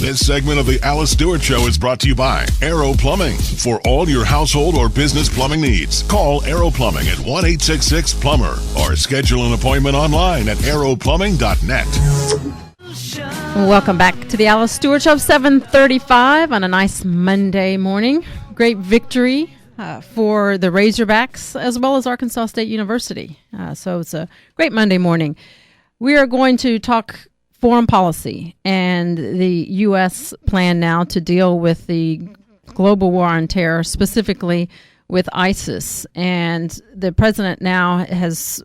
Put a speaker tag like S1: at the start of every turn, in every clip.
S1: This segment of the Alice Stewart Show is brought to you by Aero Plumbing. For all your household or business plumbing needs, call Aero Plumbing at 1-866-PLUMBER or schedule an appointment online at aeroplumbing.net.
S2: Welcome back to the Alice Stewart Show, 7:35 on a nice Monday morning. Great victory for the Razorbacks as well as Arkansas State University. So it's a great Monday morning. We are going to talk foreign policy and the U.S. plan now to deal with the global war on terror, specifically with ISIS. And the president now has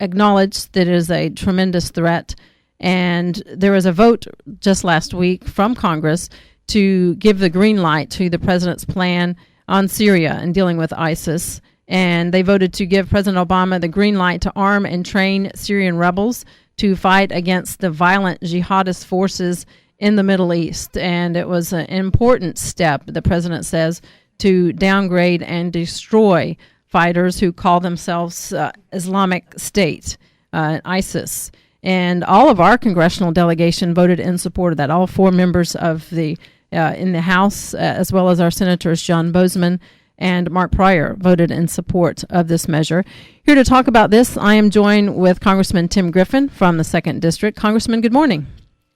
S2: acknowledged that it is a tremendous threat. And there was a vote just last week from Congress to give the green light to the president's plan on Syria and dealing with ISIS. And they voted to give President Obama the green light to arm and train Syrian rebels to fight against the violent jihadist forces in the Middle East. And it was an important step, the president says, to downgrade and destroy fighters who call themselves Islamic State, ISIS. And all of our congressional delegation voted in support of that. All four members of the in the House, as well as our senators, John Bozeman and Mark Pryor, voted in support of this measure. Here to talk about this, I am joined with Congressman Tim Griffin from the 2nd District. Congressman, good morning.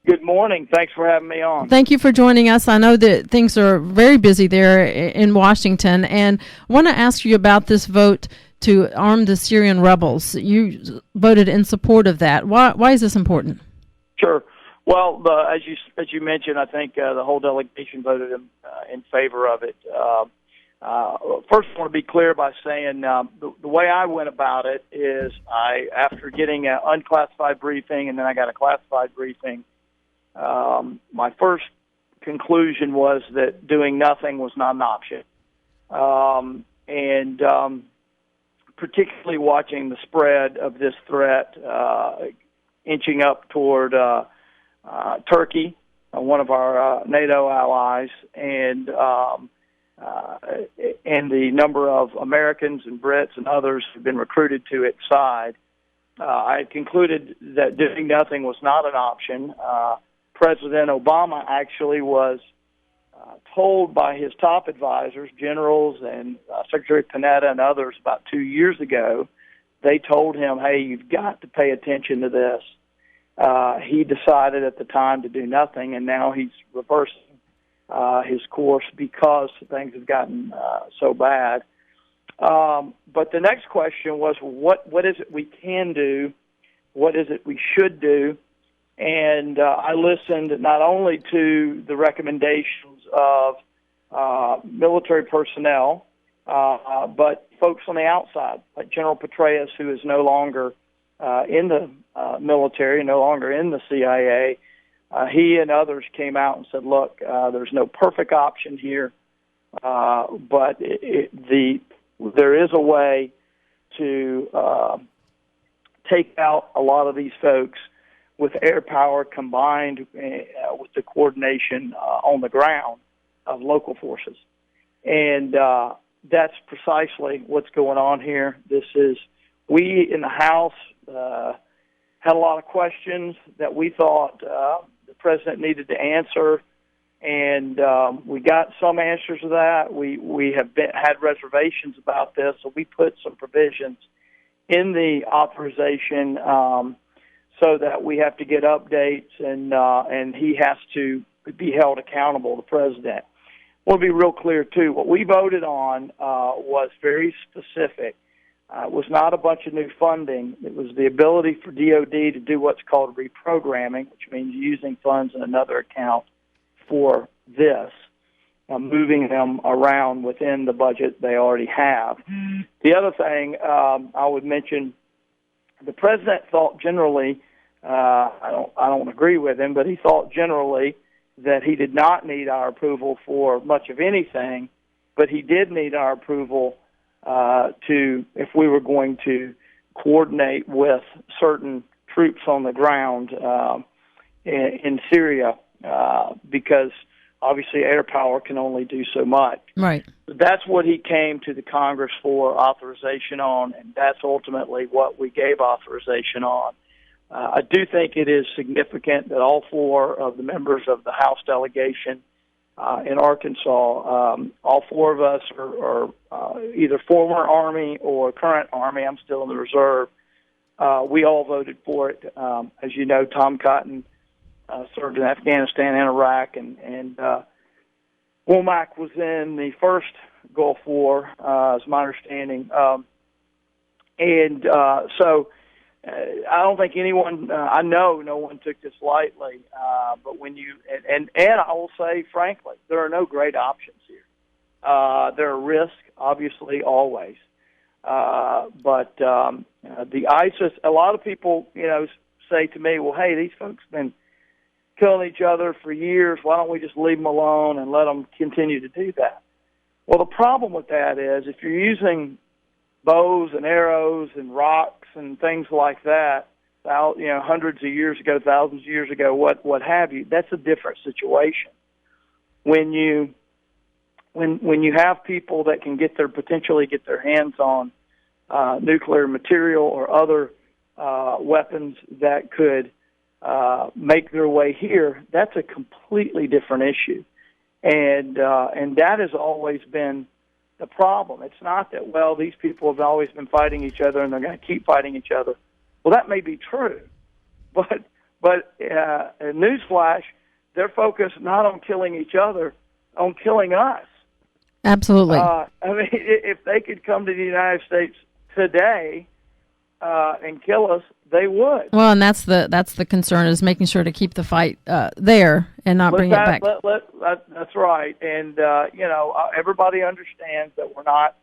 S3: Good morning. Thanks for having me on.
S2: Thank you for joining us. I know that things are very busy there in Washington, and I want to ask you about this vote to arm the Syrian rebels. You voted in support of that. Why is this important?
S3: Sure. Well, as you mentioned, I think the whole delegation voted in favor of it. First, I want to be clear by saying the way I went about it is after getting an unclassified briefing and then I got a classified briefing, my first conclusion was that doing nothing was not an option. And particularly watching the spread of this threat inching up toward Turkey, one of our NATO allies, and the number of Americans and Brits and others who've been recruited to its side, I concluded that doing nothing was not an option. President Obama actually was told by his top advisors, generals and Secretary Panetta and others about 2 years ago, they told him, hey, you've got to pay attention to this. He decided at the time to do nothing, and now he's reversing his course because things have gotten so bad. But the next question was, what is it we can do? What is it we should do? And I listened not only to the recommendations of military personnel, but folks on the outside, like General Petraeus, who is no longer in the military, no longer in the CIA. He and others came out and said, look, there's no perfect option here, but there is a way to take out a lot of these folks with air power combined with the coordination on the ground of local forces. And that's precisely what's going on here. We in the House had a lot of questions that we thought the president needed to answer, and we got some answers to that. We have had reservations about this, so we put some provisions in the authorization so that we have to get updates, and he has to be held accountable, the president. I want to be real clear, too. What we voted on was very specific. It was not a bunch of new funding. It was the ability for DOD to do what's called reprogramming, which means using funds in another account for this, moving them around within the budget they already have. The other thing I would mention, the president thought generally, I don't agree with him, but he thought generally that he did not need our approval for much of anything, but he did need our approval if we were going to coordinate with certain troops on the ground in Syria, because obviously air power can only do so much.
S2: Right.
S3: That's what he came to the Congress for authorization on, and that's ultimately what we gave authorization on. I do think it is significant that all four of the members of the House delegation in Arkansas, all four of us are either former Army or current Army. I'm still in the reserve. We all voted for it. As you know, Tom Cotton served in Afghanistan and Iraq, and Womack was in the first Gulf War, is my understanding. So I don't think anyone, I know no one took this lightly, but when you, and I will say, frankly, there are no great options here. There are risks, obviously, always. But the ISIS, a lot of people, say to me, well, hey, these folks have been killing each other for years. Why don't we just leave them alone and let them continue to do that? Well, the problem with that is if you're using bows and arrows and rocks and things like that, hundreds of years ago, thousands of years ago, what have you, that's a different situation. When you have people that can potentially get their hands on nuclear material or other weapons that could make their way here, that's a completely different issue, and that has always been the problem. It's not that, well, these people have always been fighting each other and they're going to keep fighting each other. Well, that may be true, but newsflash, they're focused not on killing each other, on killing us.
S2: Absolutely.
S3: If they could come to the United States today and kill us, they would.
S2: Well, and that's the concern, is making sure to keep the fight there and not bring it back.
S3: That's right. And, everybody understands that we're not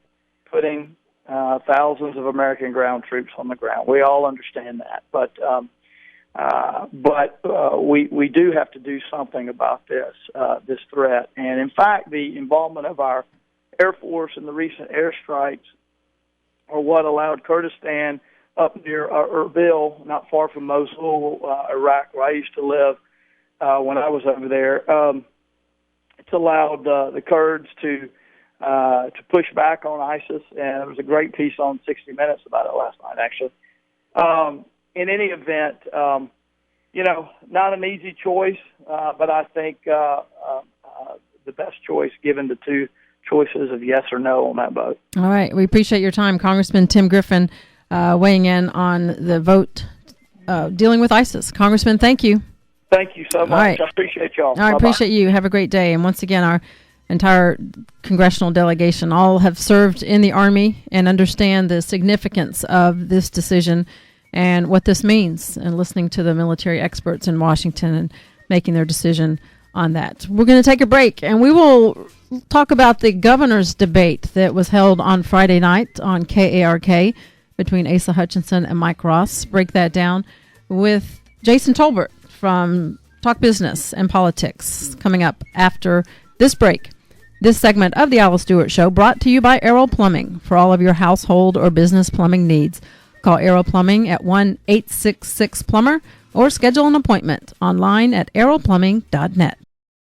S3: putting thousands of American ground troops on the ground. We all understand that. But we do have to do something about this threat. And, in fact, the involvement of our Air Force in the recent airstrikes are what allowed Kurdistan up near Erbil, not far from Mosul, Iraq, where I used to live when I was over there. It's allowed the Kurds to push back on ISIS, and there was a great piece on 60 Minutes about it last night, actually. In any event, not an easy choice, but I think the best choice given the two choices of yes or no on that vote. All
S2: right. We appreciate your time, Congressman Tim Griffin, weighing in on the vote dealing with ISIS. Congressman, thank you.
S3: Thank you so much.
S2: Right.
S3: I appreciate y'all.
S2: I appreciate you. Have a great day. And once again, our entire congressional delegation all have served in the Army and understand the significance of this decision and what this means, and listening to the military experts in Washington and making their decision on that. We're going to take a break, and we will talk about the governor's debate that was held on Friday night on KARK between Asa Hutchinson and Mike Ross. Break that down with Jason Tolbert from Talk Business and Politics coming up after this break. This segment of the Alice Stewart Show brought to you by Aero Plumbing. For all of your household or business plumbing needs, call Aero Plumbing at 1-866-PLUMBER or schedule an appointment online at aeroplumbing.net.